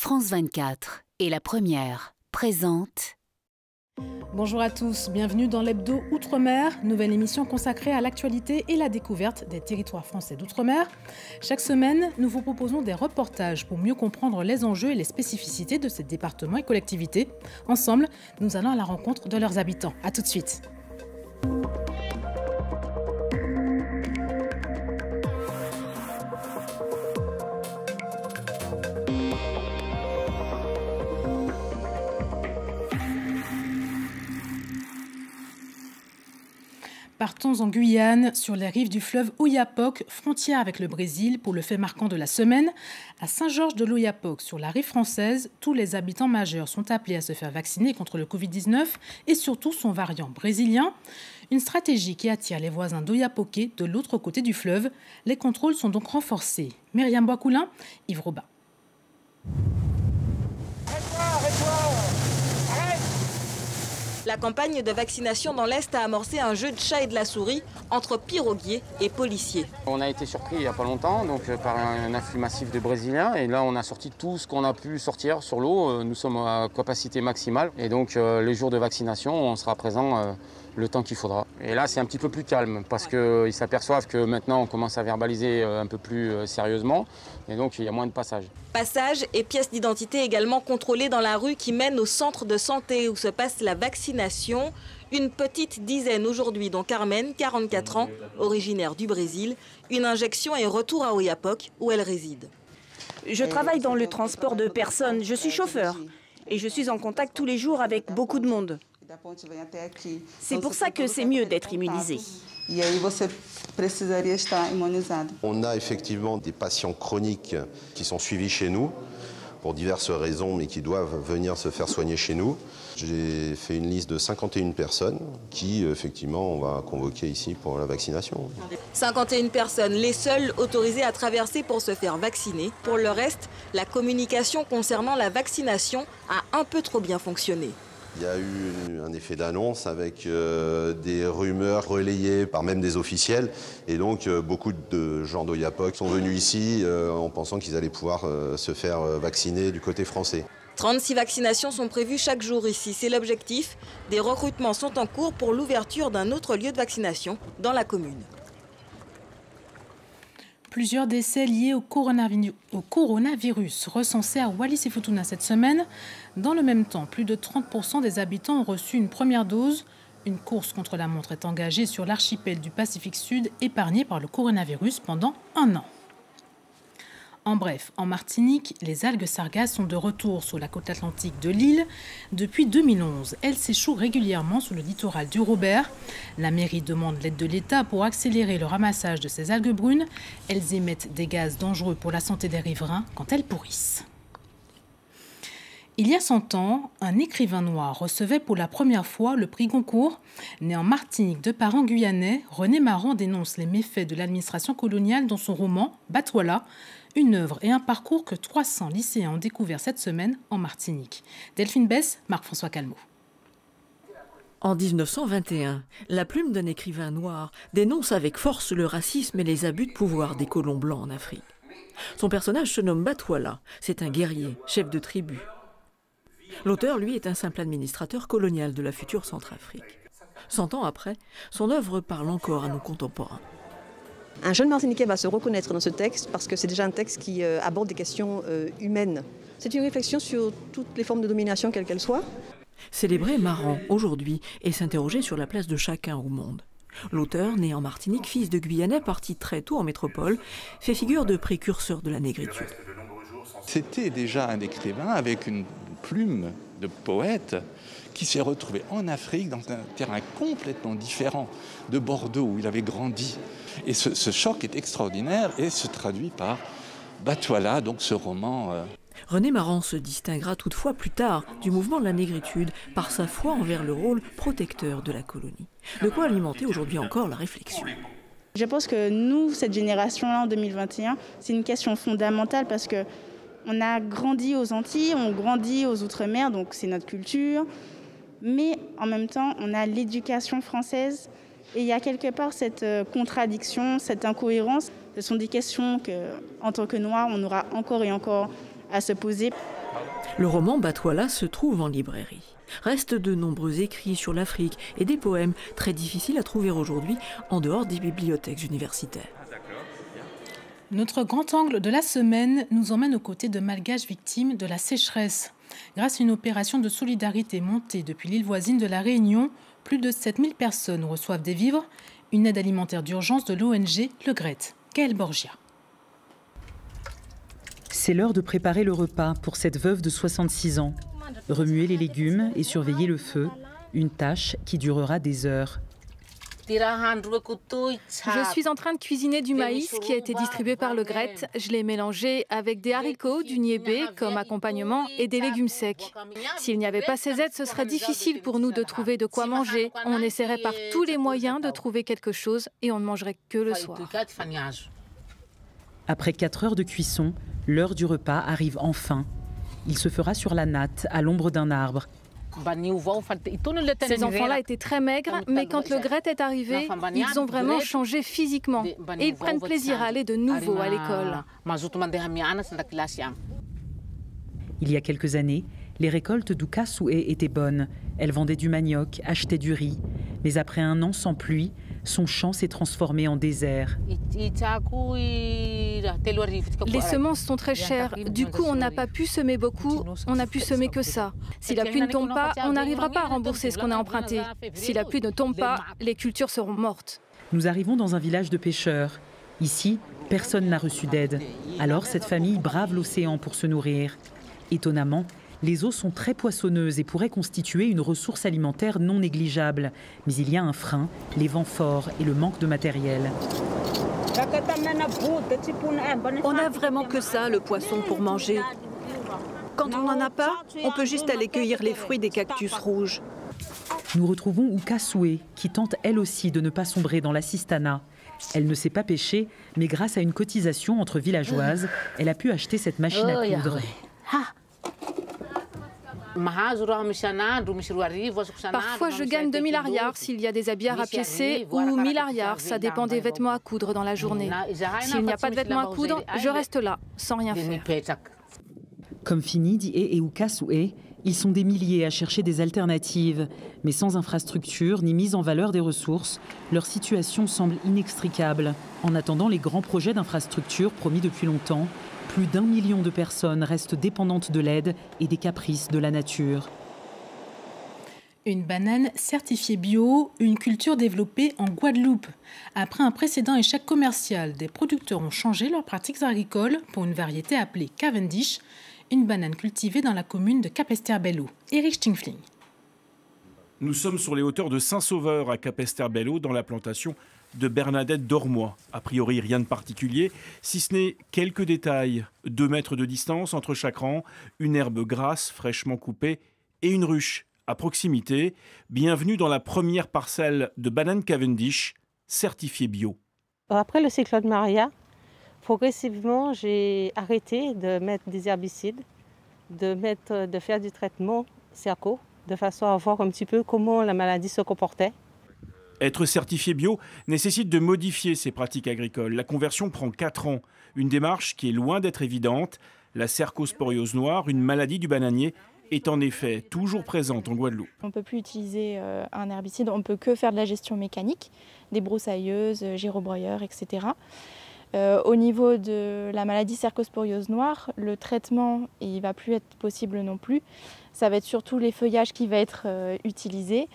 France 24 et La Première présente. Bonjour à tous, bienvenue dans l'Hebdo Outre-mer, nouvelle émission consacrée à l'actualité et la découverte des territoires français d'outre-mer. Chaque semaine, nous vous proposons des reportages pour mieux comprendre les enjeux et les spécificités de ces départements et collectivités. Ensemble, nous allons à la rencontre de leurs habitants. A tout de suite. Partons en Guyane, sur les rives du fleuve Oyapock, frontière avec le Brésil, pour le fait marquant de la semaine. À Saint-Georges de l'Oyapock, sur la rive française, tous les habitants majeurs sont appelés à se faire vacciner contre le Covid-19 et surtout son variant brésilien. Une stratégie qui attire les voisins d'Oyapoké de l'autre côté du fleuve. Les contrôles sont donc renforcés. Myriam Boiscoulin, Yves Robin. La campagne de vaccination dans l'Est a amorcé un jeu de chat et de la souris entre piroguiers et policiers. On a été surpris il n'y a pas longtemps par un afflux massif de Brésiliens et là on a sorti tout ce qu'on a pu sortir sur l'eau. Nous sommes à capacité maximale et donc les jours de vaccination on sera présent le temps qu'il faudra. Et là c'est un petit peu plus calme parce qu'ils s'aperçoivent que maintenant on commence à verbaliser un peu plus sérieusement et donc il y a moins de passages. Passages et pièces d'identité également contrôlées dans la rue qui mène au centre de santé où se passe la vaccination. Une petite dizaine aujourd'hui, dont Carmen, 44 ans, originaire du Brésil. Une injection et retour à Oyapock où elle réside. Je travaille dans le transport de personnes, je suis chauffeur et je suis en contact tous les jours avec beaucoup de monde. C'est pour ça que c'est mieux d'être immunisé. On a effectivement des patients chroniques qui sont suivis chez nous pour diverses raisons, mais qui doivent venir se faire soigner chez nous. J'ai fait une liste de 51 personnes qui, effectivement, on va convoquer ici pour la vaccination. 51 personnes, les seules autorisées à traverser pour se faire vacciner. Pour le reste, la communication concernant la vaccination a un peu trop bien fonctionné. Il y a eu un effet d'annonce avec des rumeurs relayées par même des officiels. Et donc, beaucoup de gens d'Oyapock sont venus ici en pensant qu'ils allaient pouvoir se faire vacciner du côté français. 36 vaccinations sont prévues chaque jour ici. C'est l'objectif. Des recrutements sont en cours pour l'ouverture d'un autre lieu de vaccination dans la commune. Plusieurs décès liés au coronavirus recensés à Wallis-et-Futuna cette semaine. Dans le même temps, plus de 30% des habitants ont reçu une première dose. Une course contre la montre est engagée sur l'archipel du Pacifique Sud, épargné par le coronavirus pendant un an. En bref, en Martinique, les algues sargasses sont de retour sur la côte atlantique de l'île. Depuis 2011, elles s'échouent régulièrement sur le littoral du Robert. La mairie demande l'aide de l'État pour accélérer le ramassage de ces algues brunes. Elles émettent des gaz dangereux pour la santé des riverains quand elles pourrissent. Il y a 100 ans, un écrivain noir recevait pour la première fois le prix Goncourt. Né en Martinique de parents guyanais, René Maran dénonce les méfaits de l'administration coloniale dans son roman « Batouala », une œuvre et un parcours que 300 lycéens ont découvert cette semaine en Martinique. Delphine Besse, Marc-François Calmeau. En 1921, la plume d'un écrivain noir dénonce avec force le racisme et les abus de pouvoir des colons blancs en Afrique. Son personnage se nomme Batouala, c'est un guerrier, chef de tribu. L'auteur, lui, est un simple administrateur colonial de la future Centrafrique. 100 ans après, son œuvre parle encore à nos contemporains. Un jeune Martiniquais va se reconnaître dans ce texte parce que c'est déjà un texte qui aborde des questions humaines. C'est une réflexion sur toutes les formes de domination, quelles qu'elles soient. Célébrer Maran aujourd'hui et s'interroger sur la place de chacun au monde. L'auteur, né en Martinique, fils de Guyanais, parti très tôt en métropole, fait figure de précurseur de la négritude. C'était déjà un écrivain avec une plume de poète qui s'est retrouvé en Afrique dans un terrain complètement différent de Bordeaux où il avait grandi. Et ce choc est extraordinaire et se traduit par Batouala, donc ce roman. René Maran se distinguera toutefois plus tard du mouvement de la négritude par sa foi envers le rôle protecteur de la colonie. De quoi alimenter aujourd'hui encore la réflexion. Je pense que nous, cette génération-là en 2021, c'est une question fondamentale parce qu'on a grandi aux Antilles, on grandit aux Outre-mer, donc c'est notre culture. Mais en même temps, on a l'éducation française et il y a quelque part cette contradiction, cette incohérence. Ce sont des questions qu'en tant que Noirs, on aura encore et encore à se poser. Le roman Batouala se trouve en librairie. Restent de nombreux écrits sur l'Afrique et des poèmes très difficiles à trouver aujourd'hui en dehors des bibliothèques universitaires. Notre grand angle de la semaine nous emmène aux côtés de Malgaches victimes de la sécheresse. Grâce à une opération de solidarité montée depuis l'île voisine de La Réunion, plus de 7000 personnes reçoivent des vivres, une aide alimentaire d'urgence de l'ONG Le Gret. Gaëlle Borgia. C'est l'heure de préparer le repas pour cette veuve de 66 ans. Remuer les légumes et surveiller le feu, une tâche qui durera des heures. Je suis en train de cuisiner du maïs qui a été distribué par le Gret. Je l'ai mélangé avec des haricots, du niébé comme accompagnement et des légumes secs. S'il n'y avait pas ces aides, ce serait difficile pour nous de trouver de quoi manger. On essaierait par tous les moyens de trouver quelque chose et on ne mangerait que le soir. Après 4 heures de cuisson, l'heure du repas arrive enfin. Il se fera sur la natte, à l'ombre d'un arbre. Ces enfants-là étaient très maigres, mais quand le Gret est arrivé, ils ont vraiment changé physiquement. Et ils prennent plaisir à aller de nouveau à l'école. Il y a quelques années, les récoltes d'Ukasoué étaient bonnes. Elle vendait du manioc, achetait du riz. Mais après un an sans pluie, son champ s'est transformé en désert. Les semences sont très chères. Du coup, on n'a pas pu semer beaucoup. On n'a pu semer que ça. Si la pluie ne tombe pas, on n'arrivera pas à rembourser ce qu'on a emprunté. Si la pluie ne tombe pas, les cultures seront mortes. Nous arrivons dans un village de pêcheurs. Ici, personne n'a reçu d'aide. Alors cette famille brave l'océan pour se nourrir. Étonnamment, les eaux sont très poissonneuses et pourraient constituer une ressource alimentaire non négligeable. Mais il y a un frein, les vents forts et le manque de matériel. On n'a vraiment que ça, le poisson, pour manger. Quand on n'en a pas, on peut juste aller cueillir les fruits des cactus rouges. Nous retrouvons Ukasoué, qui tente elle aussi de ne pas sombrer dans l'assistanat. Elle ne sait pas pêcher, mais grâce à une cotisation entre villageoises, elle a pu acheter cette machine à coudre. Parfois, je gagne 2000 ariars s'il y a des habits à rapiécer ou 1000 ariars, ça dépend des vêtements à coudre dans la journée. S'il n'y a pas de vêtements à coudre, je reste là, sans rien faire. Comme Finidi et Ukasoué, ils sont des milliers à chercher des alternatives. Mais sans infrastructure ni mise en valeur des ressources, leur situation semble inextricable. En attendant les grands projets d'infrastructures promis depuis longtemps, plus d'1 million de personnes restent dépendantes de l'aide et des caprices de la nature. Une banane certifiée bio, une culture développée en Guadeloupe. Après un précédent échec commercial, des producteurs ont changé leurs pratiques agricoles pour une variété appelée Cavendish, une banane cultivée dans la commune de Capesterre-Belle-Eau. Éric Stingfling. Nous sommes sur les hauteurs de Saint-Sauveur à Capesterre-Belle-Eau, dans la plantation de Bernadette Dormois. A priori, rien de particulier, si ce n'est quelques détails. 2 mètres de distance entre chaque rang, une herbe grasse fraîchement coupée et une ruche à proximité. Bienvenue dans la première parcelle de bananes Cavendish, certifiée bio. Après le cyclone Maria, progressivement, j'ai arrêté de mettre des herbicides, de faire du traitement cerco, de façon à voir un petit peu comment la maladie se comportait. Être certifié bio nécessite de modifier ses pratiques agricoles. La conversion prend 4 ans. Une démarche qui est loin d'être évidente. La cercosporiose noire, une maladie du bananier, est en effet toujours présente en Guadeloupe. On ne peut plus utiliser un herbicide, on ne peut que faire de la gestion mécanique, des broussailleuses, gyrobroyeurs, etc. Au niveau de la maladie cercosporiose noire, le traitement il ne va plus être possible non plus. Ça va être surtout les feuillages qui vont être utilisés.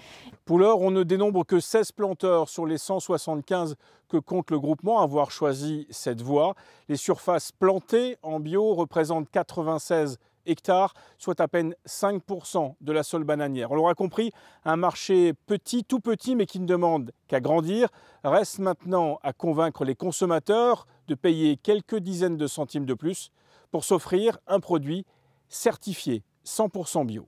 Pour l'heure, on ne dénombre que 16 planteurs sur les 175 que compte le groupement avoir choisi cette voie. Les surfaces plantées en bio représentent 96 hectares, soit à peine 5% de la seule bananière. On l'aura compris, un marché petit, tout petit, mais qui ne demande qu'à grandir. Reste maintenant à convaincre les consommateurs de payer quelques dizaines de centimes de plus pour s'offrir un produit certifié 100% bio.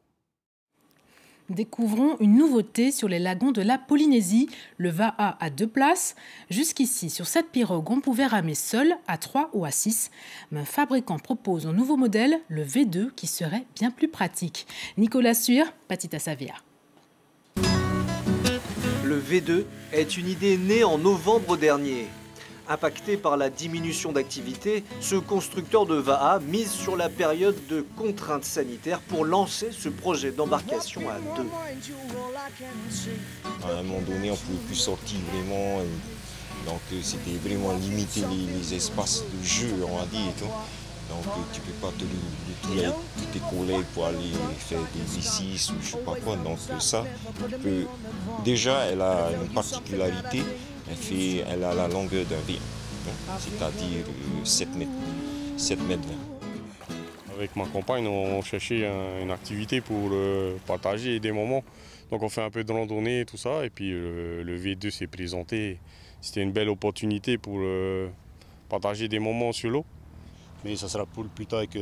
Découvrons une nouveauté sur les lagons de la Polynésie, le Va'a à 2 places. Jusqu'ici, sur cette pirogue, on pouvait ramer seul, à 3 ou à 6. Mais un fabricant propose un nouveau modèle, le V2, qui serait bien plus pratique. Nicolas Suir, Patita Savia. Le V2 est une idée née en novembre dernier. Impacté par la diminution d'activité, ce constructeur de Vaha mise sur la période de contraintes sanitaires pour lancer ce projet d'embarcation à deux. À un moment donné, on ne pouvait plus sortir vraiment, donc c'était vraiment limiter les espaces de jeu, on va dire. Donc tu ne peux pas tous tes collègues pour aller faire des exercices ou je ne sais pas quoi. Donc ça, déjà, elle a une particularité. Elle a la longueur d'un rien, c'est-à-dire 7 mètres. 7 mètres. Avec ma compagne, on cherchait une activité pour partager des moments. Donc on fait un peu de randonnée et tout ça. Et puis le V2 s'est présenté. C'était une belle opportunité pour partager des moments sur l'eau. Mais ça sera pour plus tard avec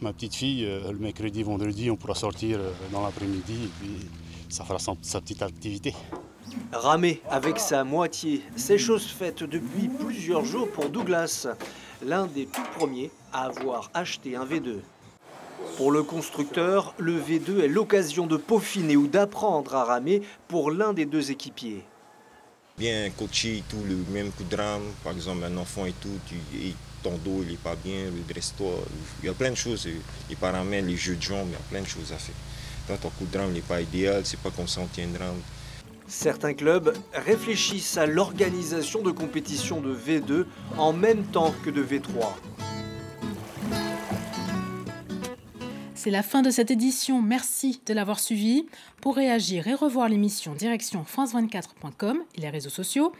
ma petite fille. Le mercredi, vendredi, on pourra sortir dans l'après-midi et puis ça fera sa petite activité. Ramer avec sa moitié, c'est chose faite depuis plusieurs jours pour Douglas, l'un des tout premiers à avoir acheté un V2. Pour le constructeur, le V2 est l'occasion de peaufiner ou d'apprendre à ramer pour l'un des deux équipiers. Bien coaché, tout le même coup de rame, par exemple un enfant et tout, ton dos il n'est pas bien, redresse-toi, il y a plein de choses, les paramètres, les jeux de jambes, il y a plein de choses à faire. Quand ton coup de rame n'est pas idéal, c'est pas comme ça on tient une rame. Certains clubs réfléchissent à l'organisation de compétitions de V2 en même temps que de V3. C'est la fin de cette édition. Merci de l'avoir suivi. Pour réagir et revoir l'émission, direction france24.com et les réseaux sociaux.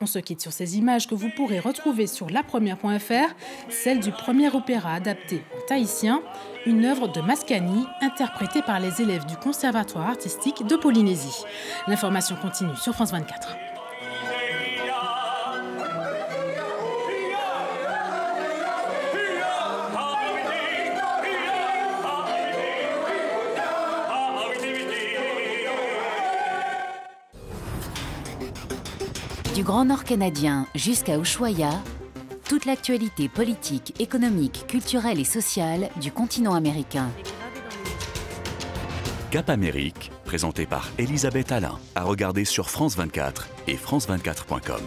On se quitte sur ces images que vous pourrez retrouver sur lapremière.fr, celle du premier opéra adapté en tahitien, une œuvre de Mascagni interprétée par les élèves du Conservatoire artistique de Polynésie. L'information continue sur France 24. Du Grand Nord canadien jusqu'à Ushuaïa, toute l'actualité politique, économique, culturelle et sociale du continent américain. Cap Amérique, présenté par Elisabeth Alain, à regarder sur France 24 et France24.com.